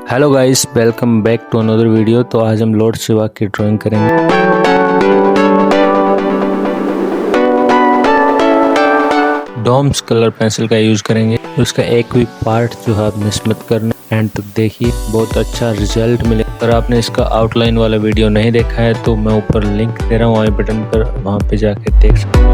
Hello guys, welcome back to another video. तो आज हम लॉर्ड शिवा की ड्राइंग करेंगे। डॉम्स कलर पेंसिल का यूज करेंगे। उसका एक भी पार्ट जो है आप मिस मत करना, एंड तक देखिए, बहुत अच्छा रिजल्ट मिले। अगर आपने इसका आउटलाइन वाला वीडियो नहीं देखा है तो मैं ऊपर लिंक दे रहा हूँ आई बटन पर, वहाँ पे जाके देख सकते हैं।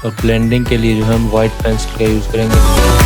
और ब्लेंडिंग के लिए जो हम वाइट पेंसिल का यूज करेंगे।